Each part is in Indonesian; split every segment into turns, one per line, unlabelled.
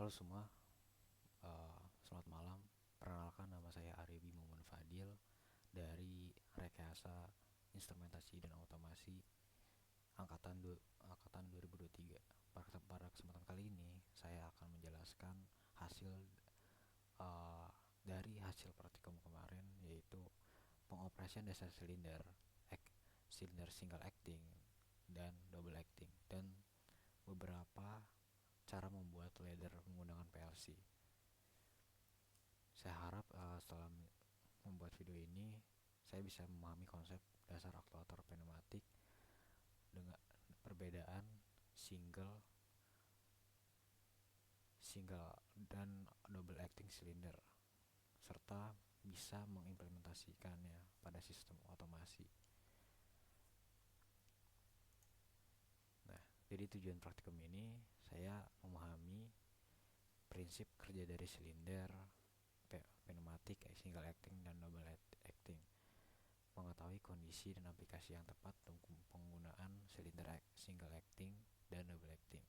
Halo semua, selamat malam. Perkenalkan, nama saya Arebi Muhammad Fadil dari Rekayasa Instrumentasi dan Otomasi angkatan 2023. Pada kesempatan kali ini saya akan menjelaskan hasil dari hasil praktikum kemarin, yaitu pengoperasian dasar silinder single acting dan double acting, dan beberapa cara membuat ladder menggunakan PLC. Saya harap setelah membuat video ini saya bisa memahami konsep dasar aktuator pneumatik dengan perbedaan single single dan double acting cylinder, serta bisa mengimplementasikannya pada sistem otomasi. Nah, jadi tujuan praktikum ini saya memahami prinsip kerja dari silinder pneumatik single acting dan double acting, mengetahui kondisi dan aplikasi yang tepat untuk penggunaan silinder single acting dan double acting.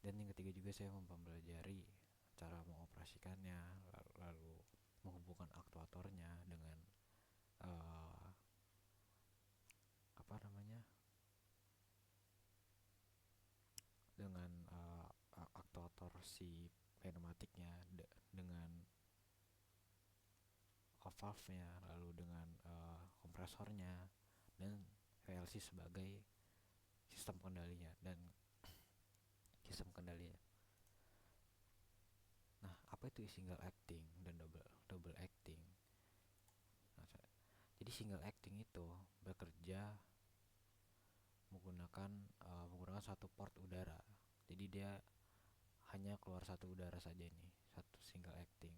Dan yang ketiga juga saya mempelajari cara mengoperasikannya, lalu menghubungkan aktuatornya dengan apa namanya dengan aktuator si pneumatiknya dengan valve-nya, lalu dengan kompresornya dan VLC sebagai sistem kendalinya dan sistem kendalinya. Nah, apa itu single acting dan double acting? Nah, jadi single acting itu bekerja menggunakan satu port udara. Jadi dia hanya keluar satu udara saja nih, satu single acting.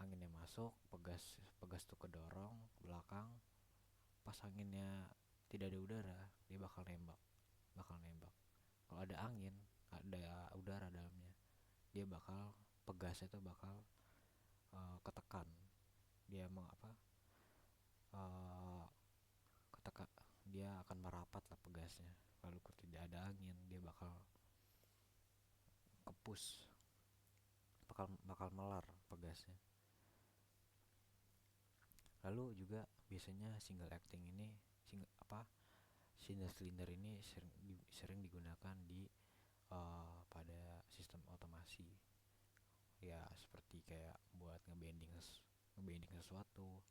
Anginnya masuk, pegas tuh kedorong ke belakang. Pas anginnya tidak ada udara, dia bakal nembak. Kalau ada angin, ada udara dalamnya, dia pegasnya tuh bakal ketekan. Dia uh, ketekan, dia akan merapat lah pegasnya. Lalu kalau tidak ada angin, dia bakal kepus, bakal melar pegasnya. Lalu juga biasanya single acting ini single cylinder ini sering digunakan di pada sistem otomasi, ya seperti kayak buat ngebanding sesuatu,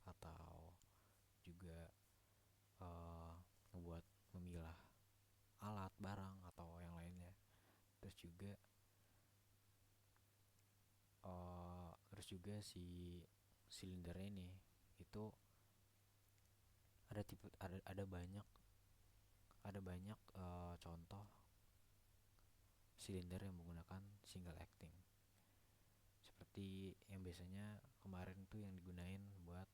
atau juga ngebuat memilah alat barang atau yang lainnya. Terus juga si silinder ini itu ada banyak contoh silinder yang menggunakan single acting, seperti yang biasanya kemarin tuh yang digunain buat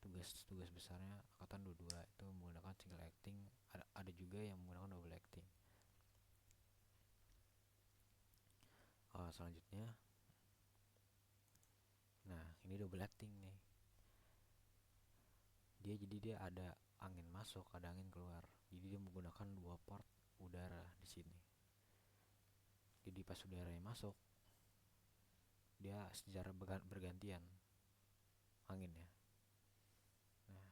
tugas besarnya angkatan 22 itu menggunakan single acting. Ada juga yang menggunakan double acting. Selanjutnya, nah ini double acting nih. Dia ada angin masuk, ada angin keluar. Jadi dia menggunakan dua port udara di sini. Jadi pas udaranya masuk, dia secara bergantian anginnya. Nah,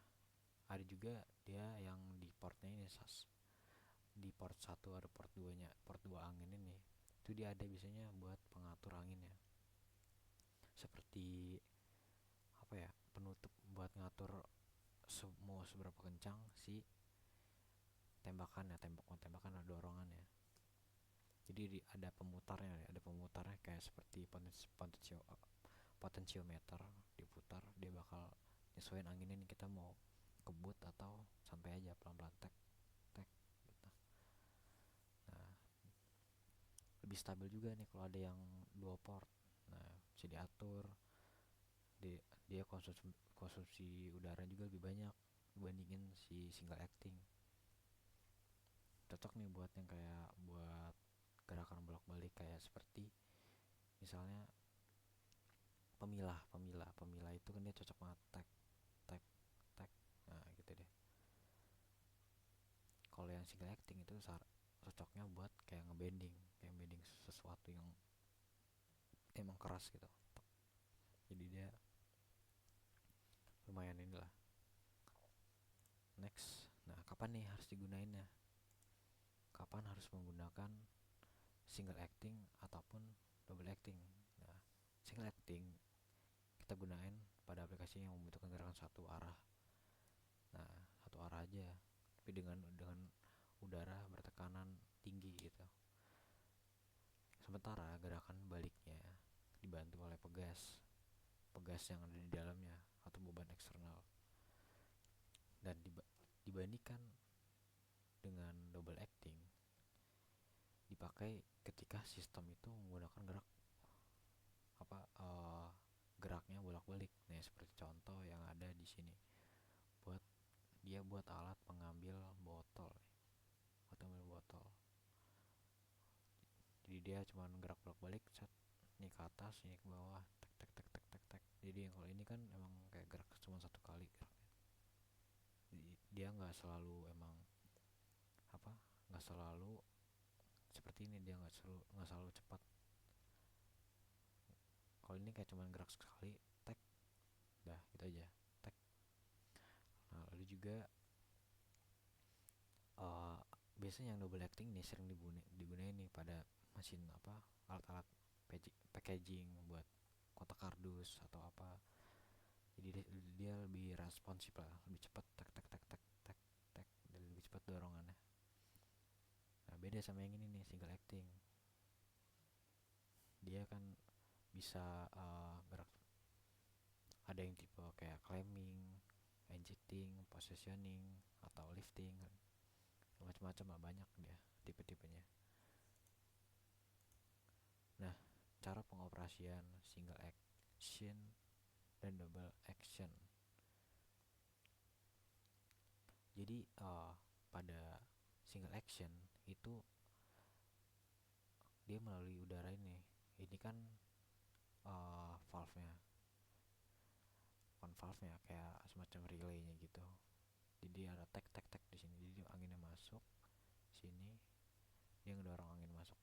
ada juga dia yang di portnya ini, di port 1 ada port 2 nya, port 2 angin ini itu dia ada biasanya buat pengatur anginnya, seperti penutup buat ngatur mau seberapa kencang si tembakan ada dorongannya. Jadi ada pemutarnya kayak seperti potentiometer diputar, dia bakal nyesuaiin angin ini, kita mau kebut atau santai aja, pelan-pelan tek tek gitu. Nah, lebih stabil juga nih kalau ada yang dua port. Nah, bisa diatur. Dia konsumsi udara juga lebih banyak dibandingin si single acting. Cocok nih buat yang kayak buat gerakan bolak-balik, kayak seperti misalnya pemilah itu kan dia cocok banget, tek tek tek. Nah gitu deh. Kalau yang single acting itu cocoknya buat kayak ngebending, sesuatu yang emang keras gitu. Jadi dia lumayan inilah. Next, nah kapan nih harus digunainnya? Kapan harus menggunakan single acting ataupun double acting? Nah, single acting kita gunain pada aplikasi yang membutuhkan gerakan satu arah. Nah, satu arah aja, tapi dengan udara bertekanan tinggi gitu. Sementara gerakan baliknya dibantu oleh pegas yang ada di dalamnya atau beban eksternal. Dan dibandingkan dengan double acting dipakai ketika sistem itu menggunakan geraknya bolak-balik. Nah, seperti contoh yang ada di sini. Buat alat pengambil botol. Jadi dia cuma gerak bolak-balik, ini ke atas, ini ke bawah, tek tek tek tek tek tek. Jadi yang kalau ini kan emang kayak gerak cuma satu kali geraknya. Jadi dia nggak selalu nggak selalu seperti ini, dia nggak selalu cepat. Kalau ini kayak cuma gerak sekali, tek, dah gitu aja, tek. Nah, lalu juga biasanya yang double acting nih sering digunain nih pada mesin alat-alat packaging buat kotak kardus atau apa. Jadi dia lebih responsif lah, lebih cepat, tek tek tek tek tek tek, dan lebih cepat dorongannya. Nah, beda sama yang ini nih, single acting. Dia kan bisa gerak, ada yang tipe kayak climbing, injecting, positioning, atau lifting, macam-macam lah, banyak dia tipe-tipenya. Nah, cara pengoperasian single action dan double action. Jadi pada single action itu dia melalui udara ini. Ini kan valve-nya, bukan valve-nya, kayak semacam relay-nya gitu. Jadi ada tek tek tek di sini. Jadi anginnya masuk sini, dia ngedorong angin masuk.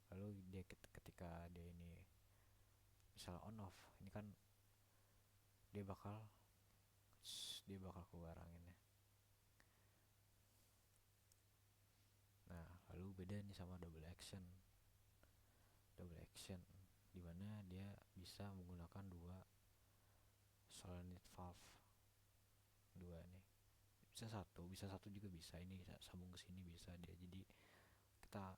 Lalu dia ketika dia ini misalnya on off, ini kan dia bakal keluar anginnya. Nah, lalu beda nih sama double action. Double action dimana dia bisa menggunakan dua solenoid valve, dua nih, bisa satu juga bisa, ini sambung ke sini bisa dia. Jadi kita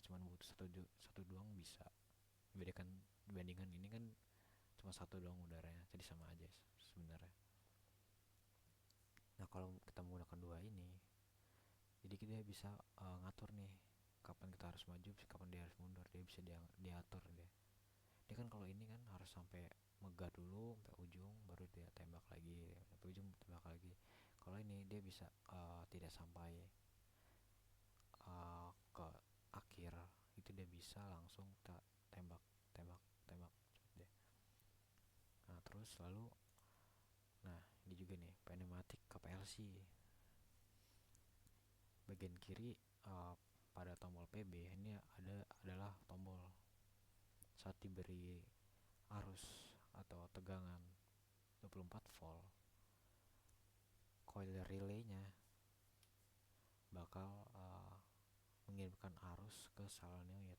cuman butuh satu doang bisa. Dibandingkan ini kan cuma satu doang udaranya, jadi sama aja sebenarnya. Nah, kalau kita menggunakan dua ini, jadi kita bisa ngatur nih kapan kita harus maju, kapan dia harus mundur. Dia bisa diatur dia. Dia kan kalau ini kan harus sampai megah dulu sampai ujung, baru dia tembak lagi, sampai ujung tembak lagi. Kalau ini dia bisa tidak sampai ke akhir, itu dia bisa langsung tembak tembak tembak deh. Nah, terus lalu, nah ini juga nih pneumatic ke PLC. Bagian kiri pada tombol PB ini adalah tombol saat diberi arus atau tegangan 24 volt, coil relaynya bakal mengirimkan arus ke solenoid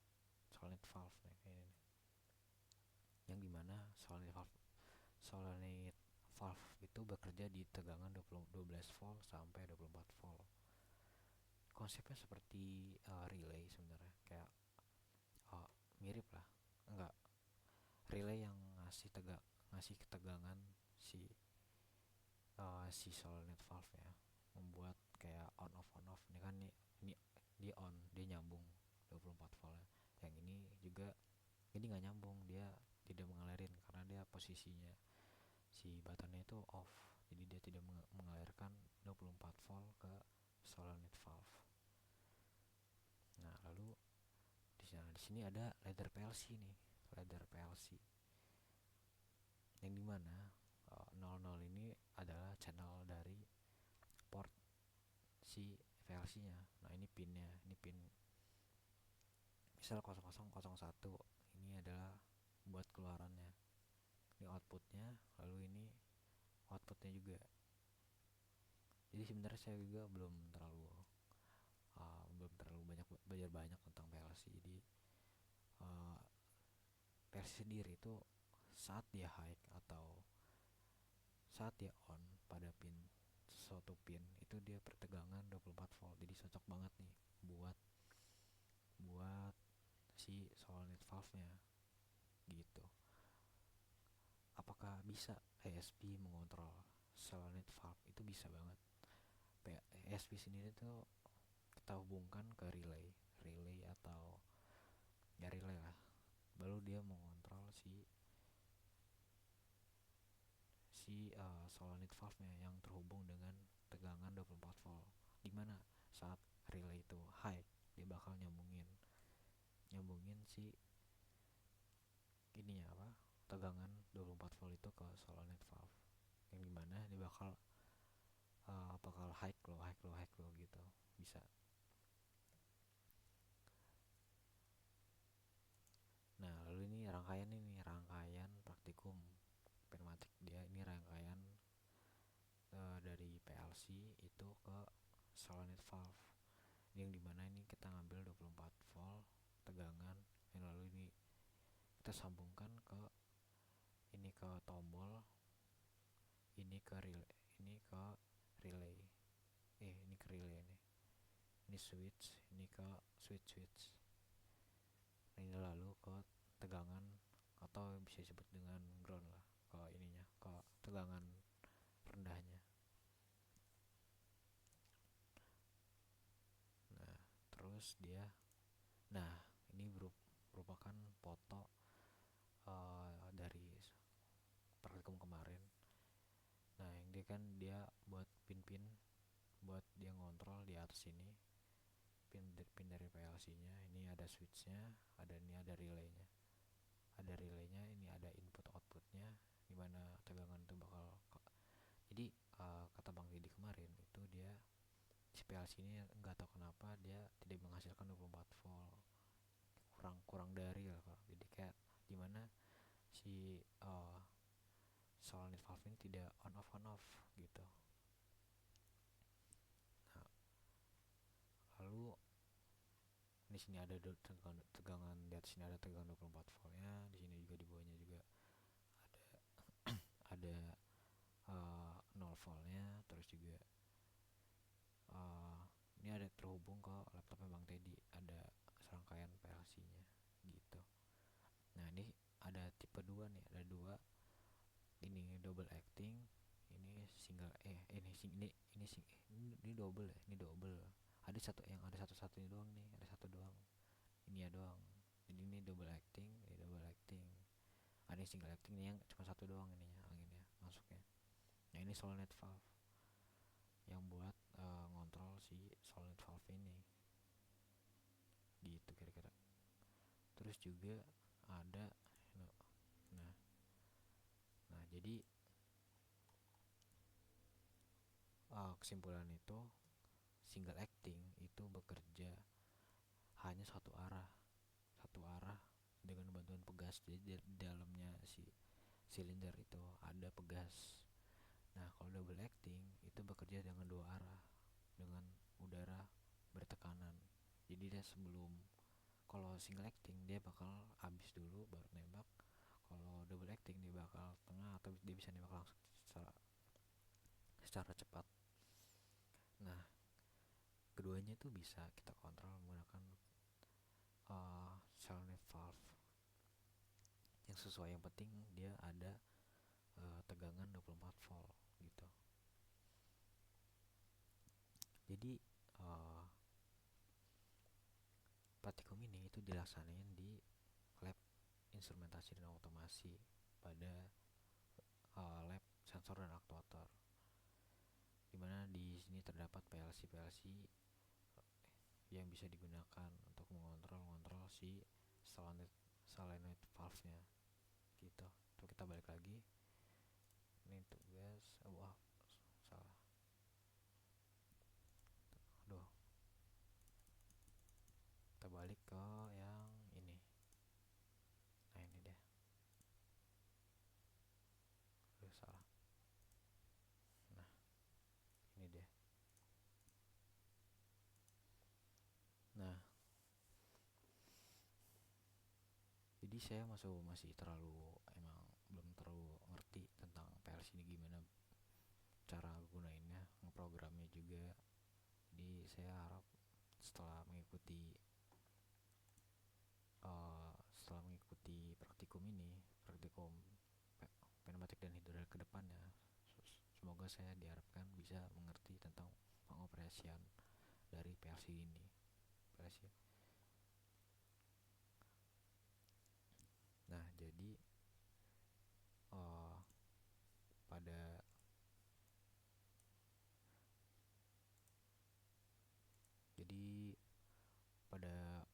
valve nih, ini nih. Yang dimana solenoid valve itu bekerja di tegangan 12 volt sampai 24 volt. Konsepnya seperti relay sebenarnya, kayak mirip lah, enggak, relay yang ngasih ketegangan si solenoid valve ya, membuat kayak on off. Ini kan ini dia on, dia nyambung 24 volt. Yang ini juga, ini nggak nyambung, dia tidak mengalirin karena dia posisinya si batannya itu off. Jadi dia tidak mengalirkan 24 volt ke solenoid valve. Nah, lalu di sini ada ladder PLC nih, ladder PLC. Yang dimana 00 ini adalah channel dari port si PLC-nya. Nah ini pinnya, ini pin misal 0001, ini adalah buat keluarannya, ini outputnya, lalu ini outputnya juga. Jadi sebenarnya saya juga belum terlalu banyak belajar banyak tentang PLC. Jadi uh, PLC sendiri itu saat dia high atau saat dia on pada pin suatu pin itu dia pertegangan 24 volt. Jadi cocok banget nih buat buat si solenoid valve-nya gitu. Apakah bisa ESP mengontrol solenoid valve? Itu bisa banget. ESP sendiri tuh kita hubungkan ke relay atau ya relay lah, baru dia mengontrol solenoid valve-nya yang terhubung dengan tegangan 24 volt, dimana saat relay itu high dia bakal nyambungin si ininya apa, tegangan 24 volt itu ke solenoid valve, yang dimana dia bakal high low gitu. Bisa. Nah lalu ini rangkaian praktikum pneumatik. Dia ini rangkaian dari PLC itu ke solenoid valve, yang dimana ini kita ngambil 24 volt tegangan, yang lalu ini kita sambungkan ke tombol, ini ke relay, ini ke relay ini ke relay, ini switch, ini ke switch. Ini lalu ke tegangan atau bisa disebut dengan ground lah, ke ininya, ke tegangan rendahnya. Nah terus dia, nah ini merupakan foto dari praktikum kemarin. Nah yang dia buat pin buat dia ngontrol di atas ini, pin dari PLC-nya. Ini ada switch-nya, ada relaynya, ini ada input outputnya, dimana tegangan itu bakal jadi kata Bang Didi kemarin itu dia si PLC ini nggak tahu kenapa dia tidak menghasilkan 24 volt, kurang dari lah Pak. Jadi kayak dimana si solenoid valve ini tidak on off gitu. Nah, lalu di sini ada tegangan, di atas sini ada tegangan 24 voltnya, di sini juga di bawahnya juga ada 0 voltnya, terus juga ini ada terhubung ke laptopnya Bang Teddy, ada serangkaian PLC-nya gitu. Nah ini ada tipe 2 nih, ada dua, ini double acting, ini single ini double ya, ini double. Ada satu-satunya doang nih, ada satu doang. Ini ya doang. Jadi ini double acting, ini double acting. Ada single acting nih yang cuma satu doang ininya, anginnya masuknya. Nah ini solenoid valve yang buat ngontrol si solenoid valve ini. Gitu kira-kira. Terus juga ada nah jadi kesimpulan itu single acting itu bekerja hanya satu arah dengan bantuan pegas. Jadi di dalamnya si silinder itu ada pegas. Nah kalau double acting itu bekerja dengan dua arah dengan udara bertekanan. Jadi dia kalau single acting dia bakal habis dulu baru nembak. Kalau double acting dia bakal tengah atau dia bisa nembak langsung secara cepat. Nah keduanya itu bisa kita kontrol menggunakan solenoid valve yang sesuai. Yang penting dia ada tegangan 24 volt gitu. Jadi praktikum ini itu dilaksanain di lab instrumentasi dan otomasi pada lab sensor dan aktuator, dimana di sini terdapat PLC yang bisa digunakan untuk mengontrol si solenoid valve-nya gitu. Tuh kita balik lagi. Ini tugas salah. Aduh. saya masih terlalu, emang belum terlalu ngerti tentang PLC ini gimana cara gunainnya, ngeprogramnya juga. Jadi saya harap setelah mengikuti praktikum ini, praktikum pneumatik dan hidrolik ke depannya, semoga saya diharapkan bisa mengerti tentang pengoperasian dari PLC ini. PLC. Nah, jadi uh, pada jadi pada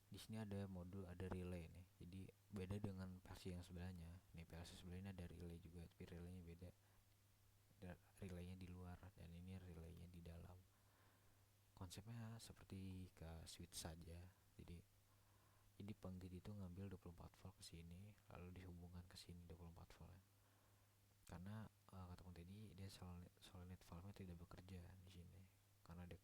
di sini ada modul, ada relay nih. Jadi beda dengan PLC yang sebelahnya. Nih PLC sebelahnya ada relay juga, tapi relaynya beda. Relaynya di luar dan ini relaynya di dalam. Konsepnya seperti ke switch saja. Jadi pengged itu ngambil 24 volt ke sini, lalu dihubungkan ke sini 24 volt ya. Karena kata Bang Teddy, dia solenoid valve-nya tidak bekerja di sini karena dia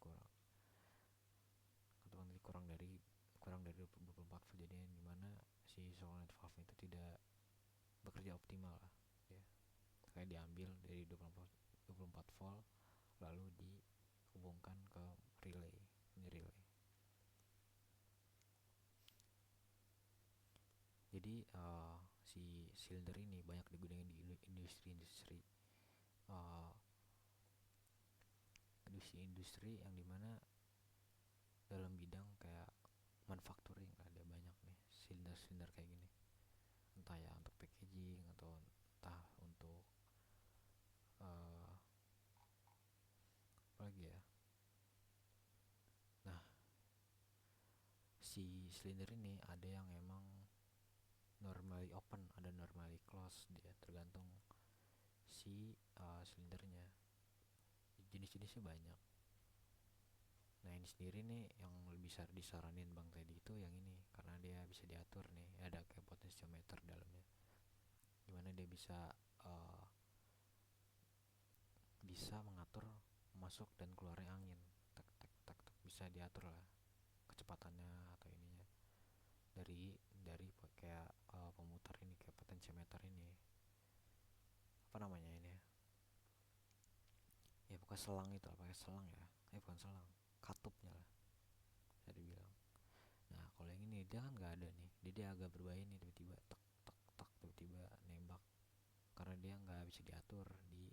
kurang dari 24 volt, jadinya dimana si solenoid valve itu tidak bekerja optimal lah ya. Kayak diambil dari 24 volt lalu dihubungkan ke relay. Ini relay. Jadi si silinder ini banyak digunakan di industri-industri yang dimana dalam bidang kayak manufacturing ada banyak nih silinder-silinder kayak gini, entah ya untuk packaging atau entah untuk apa lagi ya. Nah, si silinder ini ada yang emang normally open, ada normally close, dia tergantung si silindernya. Jenis-jenisnya banyak. Nah, ini sendiri nih yang lebih disaranin Bang tadi itu yang ini, karena dia bisa diatur nih, ada kayak potensiometer dalamnya, dimana dia uh, bisa mengatur masuk dan keluarnya angin, tak tak tak tak, bisa diatur lah kecepatannya atau ininya dari kayak pemutar ini, kayak potensiometer ini, apa namanya ini ya, bukan selang itu, pakai selang ya, bukan selang, katupnya lah bisa dibilang. Nah, kalau yang ini dia kan nggak ada nih, dia agak berbahaya nih, tiba-tiba tak tak tak, tiba-tiba nembak, karena dia nggak bisa diatur di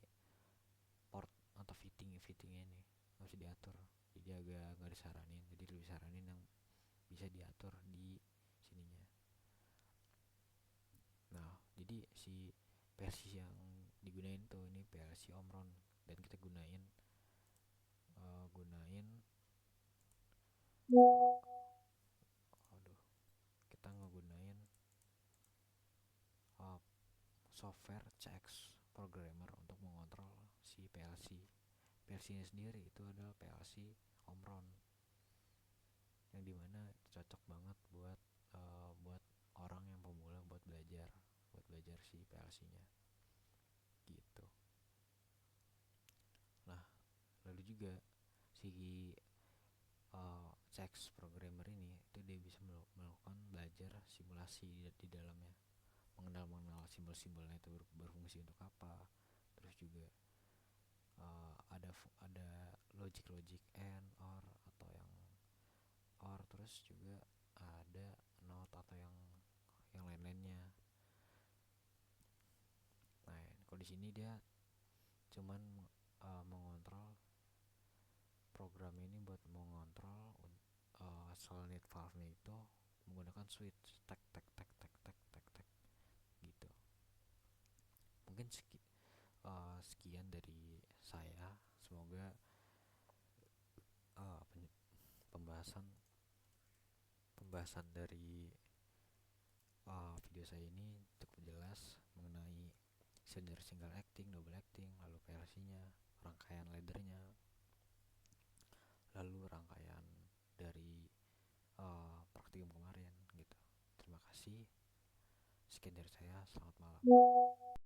port atau fittingnya ini, nggak bisa diatur, jadi agak nggak disaranin. Jadi lebih saranin yang bisa diatur di sininya. Nah, jadi si PLC yang digunain tuh ini PLC Omron, dan kita gunain aduh kita ngegunain software CX programmer untuk mengontrol si PLC. PLC nya sendiri itu adalah PLC Omron, yang dimana cocok banget buat orang yang pemula, buat belajar si PLC nya gitu. Nah, lalu juga si CX programmer ini itu dia bisa melakukan belajar simulasi di dalamnya, mengenal simbol-simbolnya itu berfungsi untuk apa. Terus juga ada logic and or, atau yang or, terus juga ada not atau yang lain-lainnya. Nah, kalau di sini dia cuman mengontrol program ini buat mengontrol solenoid valve-nya itu menggunakan switch tek tek tek tek tek tek tek gitu. Mungkin sekian dari saya. Semoga uh, pembahasan pembahasan dari video saya ini cukup jelas mengenai cylinder single acting, double acting, lalu PLC-nya, rangkaian laddernya, lalu rangkaian dari praktikum kemarin gitu. Terima kasih. Sekian dari saya. Selamat malam.